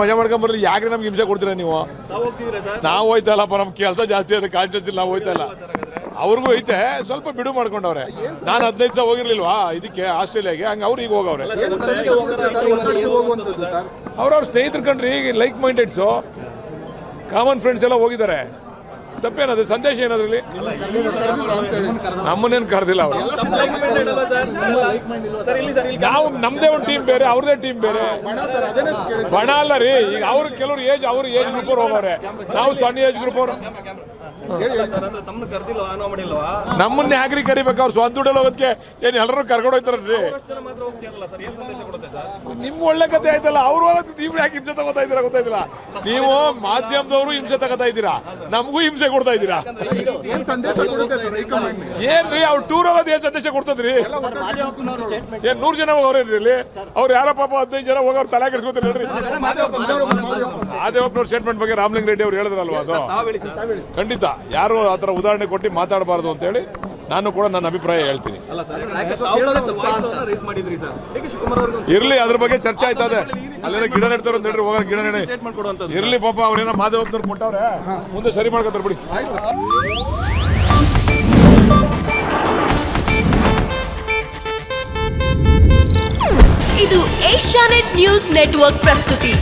ಮಜಾ ಮಾಡ್ಕೊಂಡ್ ಬರ್ಲಿ. ಯಾಕೆ ನಮ್ಗೆ ಹಿಂಸೆ ಕೊಡ್ತೀರಾ ನೀವು? ನಾವು ಹೋಯ್ತಲ್ಲಪ್ಪ, ನಮ್ ಕೆಲಸ ಜಾಸ್ತಿ ಅದ, ಕಾನ್ಸ್ಟಿಟ್ಯೂನ್ಸಿ ನಾವು ಹೋಯ್ತಲ್ಲ. ಅವ್ರಿಗೂ ಐತೆ, ಸ್ವಲ್ಪ ಬಿಡು ಮಾಡ್ಕೊಂಡವ್ರೆ. ನಾನು 15 ದಿವಸ ಹೋಗಿರ್ಲಿಲ್ವಾ ಇದಕ್ಕೆ ಆಸ್ಟ್ರೇಲಿಯಾಗೆ, ಹಂಗ ಅವ್ರು ಈಗ ಹೋಗವ್ರೆ. ಅವ್ರವ್ರ ಸ್ನೇಹಿತರ ಕಂಡ್ರಿ, ಲೈಕ್ ಮೈಂಡೆಡ್ಸು, ಕಾಮನ್ ಫ್ರೆಂಡ್ಸ್ ಎಲ್ಲ ಹೋಗಿದ್ದಾರೆ. ತಪ್ಪೇನದು? ಸಂದೇಶ ಏನದ್ರಲ್ಲಿ? ನಮ್ಮನ್ನೇನು ಕರೆದಿಲ್ಲ ಅವರು. ನಾವು ನಮ್ದೇ ಒಂದು ಟೀಮ್ ಬೇರೆ, ಅವ್ರದೇ ಟೀಮ್ ಬೇರೆ. ಬಣ ಅಲ್ಲ ರೀ. ಈಗ ಅವ್ರ ಕೆಲವ್ರು ಏಜ್ ಗ್ರೂಪ್ ಅವ್ರು ಹೋಗವ್ರೆ, ನಾವು ಸಣ್ಣ ಏಜ್ ಗ್ರೂಪ್ ಅವರು. ನಮ್ಮನ್ನೇ ಯಾಕ್ರಿ ಕರಿಬೇಕು? ಅವ್ರು ಸ್ವಂತ ದುಡ್ಡಲ್ಲಿ ಹೋಗೋದಕ್ಕೆ ಏನ್ ಎಲ್ಲರೂ ಕರ್ಕೊಂಡು ಹೋಗ್ತಾರಲ್ರಿ? ನಿಮ್ ಒಳ್ಳೆ ಕತೆ ಆಯ್ತಲ್ಲ. ಅವ್ರು ಹೋಗೋದಕ್ಕೆ ನೀವು ಯಾಕೆ ಹಿಂಸೆ ತಗೋತಾ ಇದ್ದೀರಾ ಗೊತ್ತಾಯ್ತಿಲ್ಲ? ನೀವು ಮಾಧ್ಯಮದವರು ಹಿಂಸೆ ತಗೋತಾ ಇದ್ದೀರಾ, ನಮಗೂ ಹಿಂಸೆ ಕೊಡ್ತಾ ಇದ್ದೀರಾ. ಏನ್ರಿ ಅವ್ರು ಟೂರ್ ಹೋಗೋದು ಏನ್ ಸಂದೇಶ ಕೊಡ್ತದ್ರಿ? ಏನ್ 100 ಜನ ಹೋಗೋರೇನ್ರಿ ಇಲ್ಲಿ? ಅವ್ರು ಯಾರ ಪಾಪ 15 ಜನ ಹೋಗೋರು ತಲೆ ಕೆಡಿಸ್ಕೊತಾರೆ ನೋಡ್ರಿ. ಮಾದೇವಪ್ಪನವ್ರ ಸ್ಟೇಟ್ಮೆಂಟ್ ಬಗ್ಗೆ ರಾಮಲಿಂಗ ರೆಡ್ಡಿ ಅವ್ರು ಹೇಳಿದ್ರಲ್ವಾ, ಅದು ಖಂಡಿತ ಯಾರು ಆತರ ಉದಾಹರಣೆ ಕೊಟ್ಟು ಮಾತಾಡಬಾರ್ದು ಅಂತ ಹೇಳಿ ನಾನು ಕೂಡ ನನ್ನ ಅಭಿಪ್ರಾಯ ಹೇಳ್ತೀನಿ. ಇರ್ಲಿ, ಅದ್ರ ಬಗ್ಗೆ ಚರ್ಚೆ ಆಯ್ತದೆ. ಅಲ್ಲೆಲ್ಲ ಗಿಡ ನೆಡ್ತಾರ ಅಂತ ಹೇಳ್ರಿ, ಹೋಗೋಣ ಗಿಡ ನೆಡಿ ಇರ್ಲಿ. ಪಾಪ ಅವ್ರೇನೋ ಮಾದೇವಪ್ಪನವ್ರು ಕೊಟ್ಟವ್ರೆ, ಮುಂದೆ ಸರಿ ಮಾಡ್ಕೊತಾರೆ ಬಿಡಿ. ಇದು ಏಷ್ಯಾನೆಟ್ ನ್ಯೂಸ್ ನೆಟ್ವರ್ಕ್ ಪ್ರಸ್ತುತಿ.